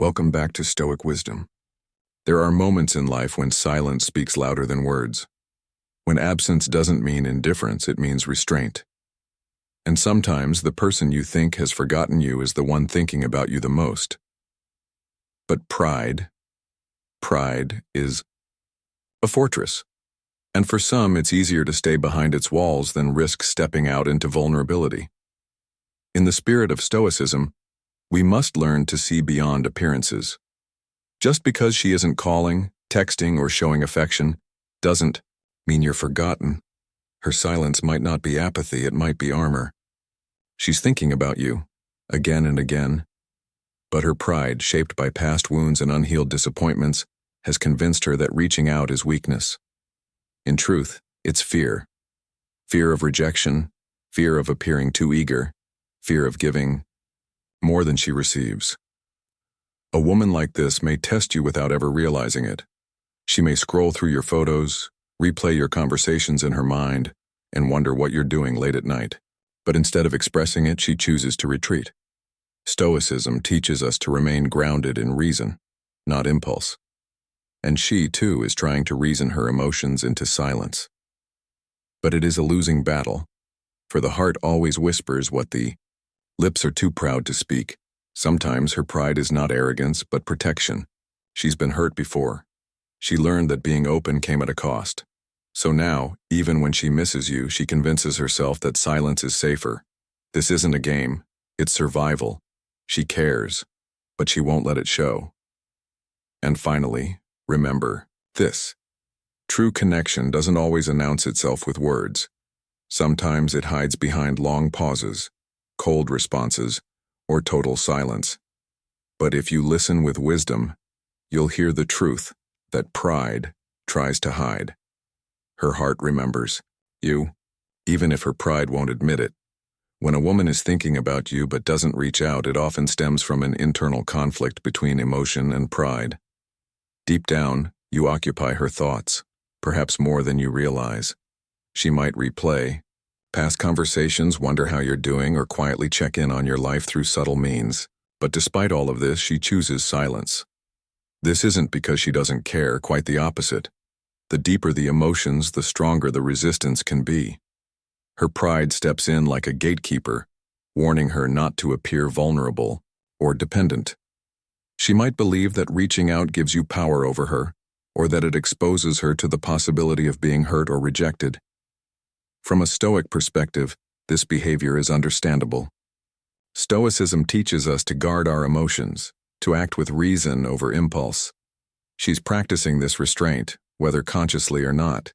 Welcome back to Stoic Wisdom. There are moments in life when silence speaks louder than words. When absence doesn't mean indifference, it means restraint. And sometimes the person you think has forgotten you is the one thinking about you the most. But pride is a fortress. And for some, it's easier to stay behind its walls than risk stepping out into vulnerability. In the spirit of Stoicism, we must learn to see beyond appearances. Just because she isn't calling, texting, or showing affection doesn't mean you're forgotten. Her silence might not be apathy, it might be armor. She's thinking about you, again and again, but her pride, shaped by past wounds and unhealed disappointments, has convinced her that reaching out is weakness. In truth, it's fear. Fear of rejection, fear of appearing too eager, fear of giving more than she receives. A woman like this may test you without ever realizing it. She may scroll through your photos, replay your conversations in her mind, and wonder what you're doing late at night. But instead of expressing it, she chooses to retreat. Stoicism teaches us to remain grounded in reason, not impulse. And she, too, is trying to reason her emotions into silence. But it is a losing battle, for the heart always whispers what the lips are too proud to speak. Sometimes her pride is not arrogance, but protection. She's been hurt before. She learned that being open came at a cost. So now, even when she misses you, she convinces herself that silence is safer. This isn't a game, it's survival. She cares, but she won't let it show. And finally, remember this. True connection doesn't always announce itself with words. Sometimes it hides behind long pauses, cold responses, or total silence. But if you listen with wisdom, you'll hear the truth that pride tries to hide. Her heart remembers you, even if her pride won't admit it. When a woman is thinking about you but doesn't reach out, it often stems from an internal conflict between emotion and pride. Deep down, you occupy her thoughts, perhaps more than you realize. She might replay past conversations, wonder how you're doing, or quietly check in on your life through subtle means. But despite all of this, she chooses silence. This isn't because she doesn't care, quite the opposite. The deeper the emotions, the stronger the resistance can be. Her pride steps in like a gatekeeper, warning her not to appear vulnerable or dependent. She might believe that reaching out gives you power over her, or that it exposes her to the possibility of being hurt or rejected. From a Stoic perspective, this behavior is understandable. Stoicism teaches us to guard our emotions, to act with reason over impulse. She's practicing this restraint, whether consciously or not.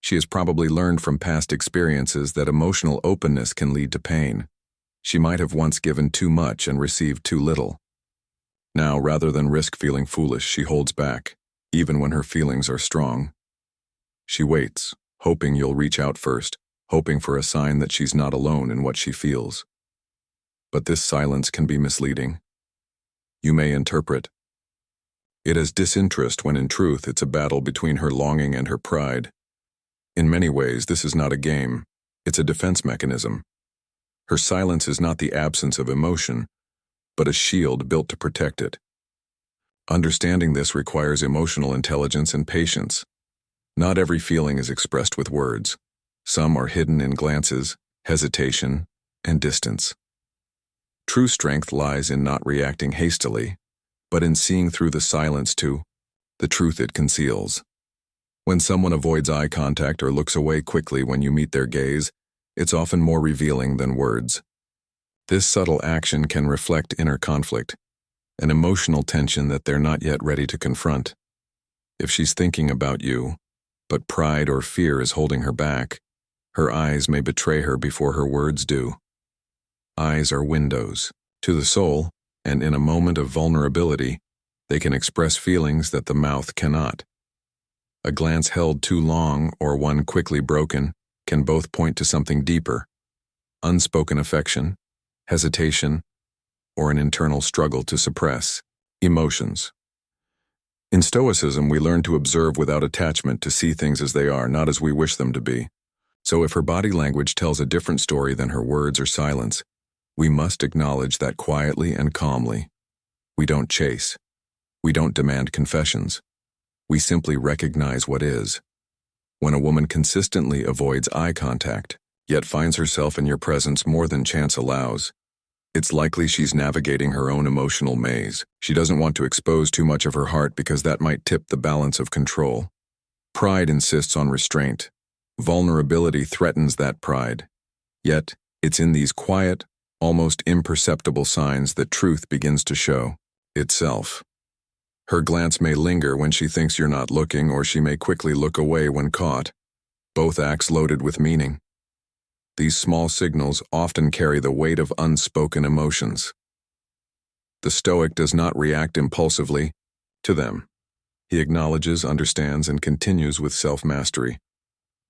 She has probably learned from past experiences that emotional openness can lead to pain. She might have once given too much and received too little. Now, rather than risk feeling foolish, she holds back, even when her feelings are strong. She waits, hoping you'll reach out first, hoping for a sign that she's not alone in what she feels. But this silence can be misleading. You may interpret it as disinterest when in truth it's a battle between her longing and her pride. In many ways, this is not a game, it's a defense mechanism. Her silence is not the absence of emotion, but a shield built to protect it. Understanding this requires emotional intelligence and patience. Not every feeling is expressed with words. Some are hidden in glances, hesitation, and distance. True strength lies in not reacting hastily, but in seeing through the silence to the truth it conceals. When someone avoids eye contact or looks away quickly when you meet their gaze, it's often more revealing than words. This subtle action can reflect inner conflict, an emotional tension that they're not yet ready to confront. If she's thinking about you, but pride or fear is holding her back, her eyes may betray her before her words do. Eyes are windows to the soul, and in a moment of vulnerability, they can express feelings that the mouth cannot. A glance held too long or one quickly broken can both point to something deeper: unspoken affection, hesitation, or an internal struggle to suppress emotions. In Stoicism, we learn to observe without attachment, to see things as they are, not as we wish them to be. So if her body language tells a different story than her words or silence, we must acknowledge that quietly and calmly. We don't chase. We don't demand confessions. We simply recognize what is. When a woman consistently avoids eye contact, yet finds herself in your presence more than chance allows, it's likely she's navigating her own emotional maze. She doesn't want to expose too much of her heart because that might tip the balance of control. Pride insists on restraint. Vulnerability threatens that pride. Yet, it's in these quiet, almost imperceptible signs that truth begins to show itself. Her glance may linger when she thinks you're not looking, or she may quickly look away when caught, both acts loaded with meaning. These small signals often carry the weight of unspoken emotions. The Stoic does not react impulsively to them. He acknowledges, understands, and continues with self-mastery.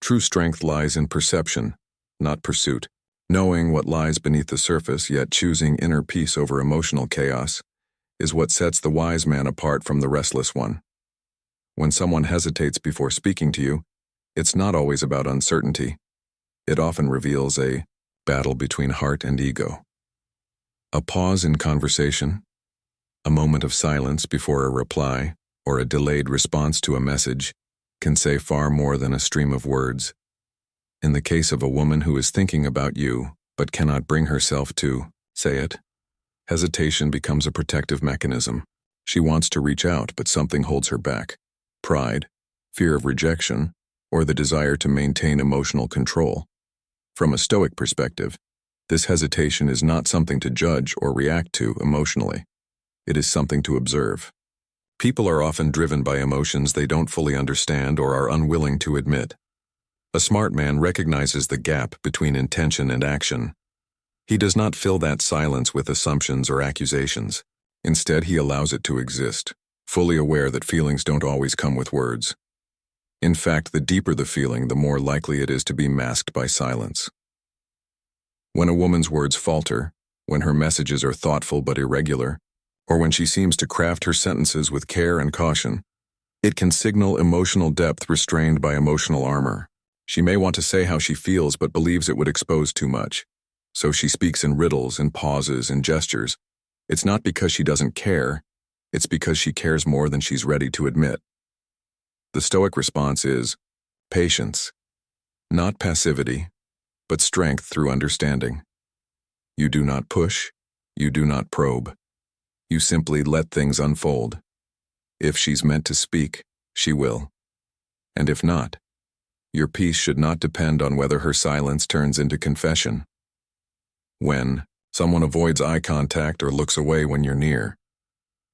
True strength lies in perception, not pursuit. Knowing what lies beneath the surface, yet choosing inner peace over emotional chaos, is what sets the wise man apart from the restless one. When someone hesitates before speaking to you, it's not always about uncertainty. It often reveals a battle between heart and ego. A pause in conversation, a moment of silence before a reply, or a delayed response to a message can say far more than a stream of words. In the case of a woman who is thinking about you but cannot bring herself to say it, hesitation becomes a protective mechanism. She wants to reach out, but something holds her back. Pride, fear of rejection, or the desire to maintain emotional control. From a Stoic perspective, this hesitation is not something to judge or react to emotionally. It is something to observe. People are often driven by emotions they don't fully understand or are unwilling to admit. A smart man recognizes the gap between intention and action. He does not fill that silence with assumptions or accusations. Instead, he allows it to exist, fully aware that feelings don't always come with words. In fact, the deeper the feeling, the more likely it is to be masked by silence. When a woman's words falter, when her messages are thoughtful but irregular, or when she seems to craft her sentences with care and caution, it can signal emotional depth restrained by emotional armor. She may want to say how she feels but believes it would expose too much. So she speaks in riddles and pauses and gestures. It's not because she doesn't care, it's because she cares more than she's ready to admit. The Stoic response is patience, not passivity, but strength through understanding. You do not push, you do not probe. You simply let things unfold. If she's meant to speak, she will. And if not, your peace should not depend on whether her silence turns into confession. When someone avoids eye contact or looks away when you're near,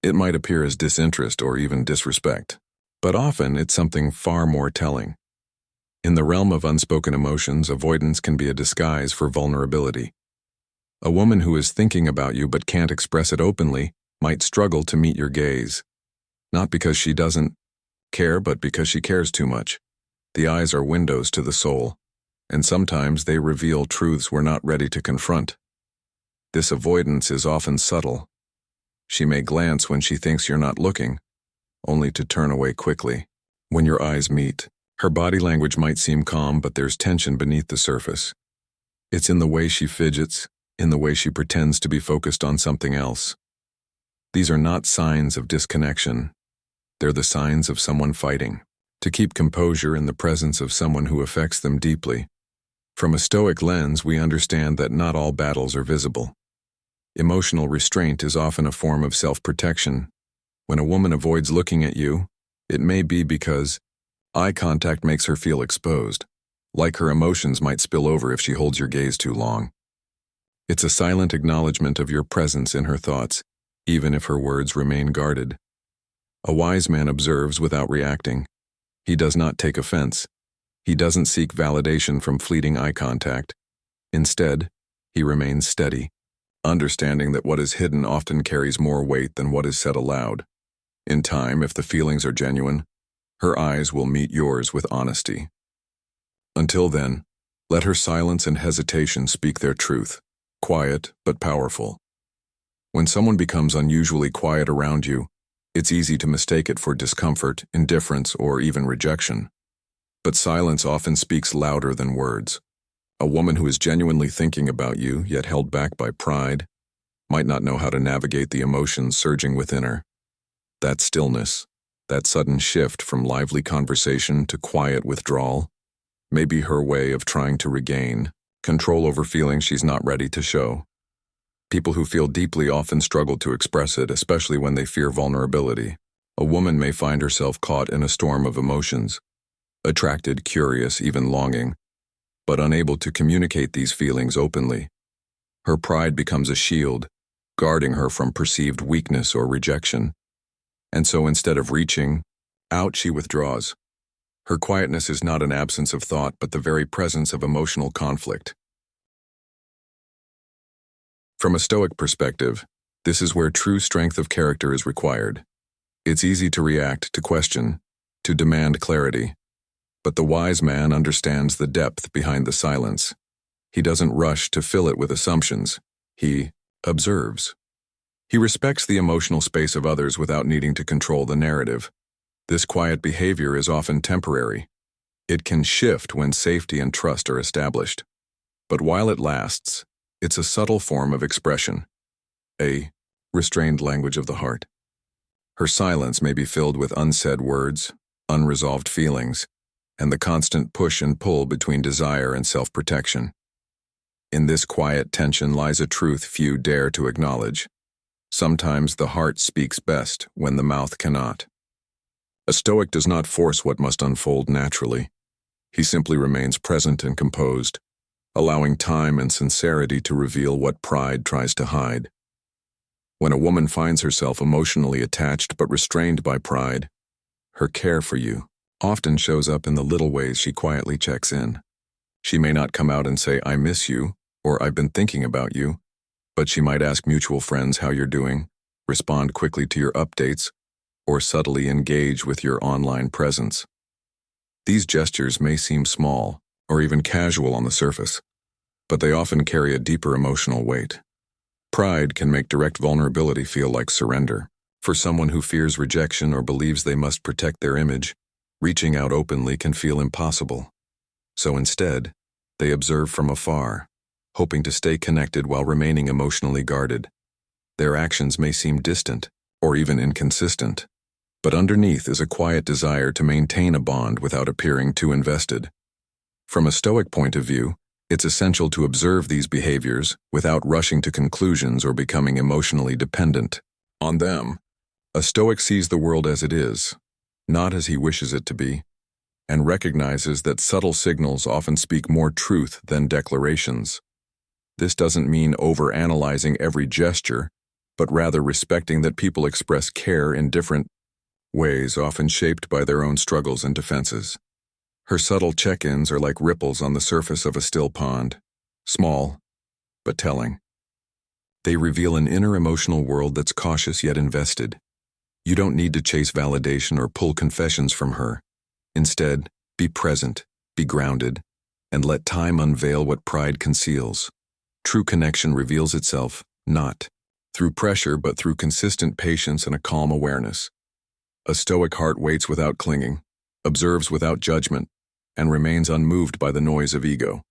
it might appear as disinterest or even disrespect, but often it's something far more telling. In the realm of unspoken emotions, avoidance can be a disguise for vulnerability. A woman who is thinking about you but can't express it openly might struggle to meet your gaze, not because she doesn't care, but because she cares too much. The eyes are windows to the soul, and sometimes they reveal truths we're not ready to confront. This avoidance is often subtle. She may glance when she thinks you're not looking, only to turn away quickly. When your eyes meet, her body language might seem calm, but there's tension beneath the surface. It's in the way she fidgets, in the way she pretends to be focused on something else. These are not signs of disconnection. They're the signs of someone fighting to keep composure in the presence of someone who affects them deeply. From a Stoic lens, we understand that not all battles are visible. Emotional restraint is often a form of self-protection. When a woman avoids looking at you, it may be because eye contact makes her feel exposed, like her emotions might spill over if she holds your gaze too long. It's a silent acknowledgement of your presence in her thoughts, even if her words remain guarded. A wise man observes without reacting. He does not take offense. He doesn't seek validation from fleeting eye contact. Instead, he remains steady, understanding that what is hidden often carries more weight than what is said aloud. In time, if the feelings are genuine, her eyes will meet yours with honesty. Until then, let her silence and hesitation speak their truth, quiet but powerful. When someone becomes unusually quiet around you, it's easy to mistake it for discomfort, indifference, or even rejection. But silence often speaks louder than words. A woman who is genuinely thinking about you, yet held back by pride, might not know how to navigate the emotions surging within her. That stillness, that sudden shift from lively conversation to quiet withdrawal, may be her way of trying to regain control over feelings she's not ready to show. People who feel deeply often struggle to express it, especially when they fear vulnerability. A woman may find herself caught in a storm of emotions, attracted, curious, even longing, but unable to communicate these feelings openly. Her pride becomes a shield, guarding her from perceived weakness or rejection. And so instead of reaching out, she withdraws. Her quietness is not an absence of thought, but the very presence of emotional conflict. From a Stoic perspective, this is where true strength of character is required. It's easy to react, to question, to demand clarity. But the wise man understands the depth behind the silence. He doesn't rush to fill it with assumptions. He observes. He respects the emotional space of others without needing to control the narrative. This quiet behavior is often temporary. It can shift when safety and trust are established. But while it lasts, it's a subtle form of expression, a restrained language of the heart. Her silence may be filled with unsaid words, unresolved feelings, and the constant push and pull between desire and self-protection. In this quiet tension lies a truth few dare to acknowledge. Sometimes the heart speaks best when the mouth cannot. A Stoic does not force what must unfold naturally. He simply remains present and composed, allowing time and sincerity to reveal what pride tries to hide. When a woman finds herself emotionally attached but restrained by pride, her care for you often shows up in the little ways she quietly checks in. She may not come out and say, "I miss you," or "I've been thinking about you," but she might ask mutual friends how you're doing, respond quickly to your updates, or subtly engage with your online presence. These gestures may seem small or even casual on the surface, but they often carry a deeper emotional weight. Pride can make direct vulnerability feel like surrender. For someone who fears rejection or believes they must protect their image, reaching out openly can feel impossible. So instead, they observe from afar, hoping to stay connected while remaining emotionally guarded. Their actions may seem distant or even inconsistent, but underneath is a quiet desire to maintain a bond without appearing too invested. From a Stoic point of view, it's essential to observe these behaviors without rushing to conclusions or becoming emotionally dependent on them. A Stoic sees the world as it is, not as he wishes it to be, and recognizes that subtle signals often speak more truth than declarations. This doesn't mean overanalyzing every gesture, but rather respecting that people express care in different ways, often shaped by their own struggles and defenses. Her subtle check-ins are like ripples on the surface of a still pond, small, but telling. They reveal an inner emotional world that's cautious yet invested. You don't need to chase validation or pull confessions from her. Instead, be present, be grounded, and let time unveil what pride conceals. True connection reveals itself, not through pressure, but through consistent patience and a calm awareness. A Stoic heart waits without clinging, observes without judgment, and remains unmoved by the noise of ego.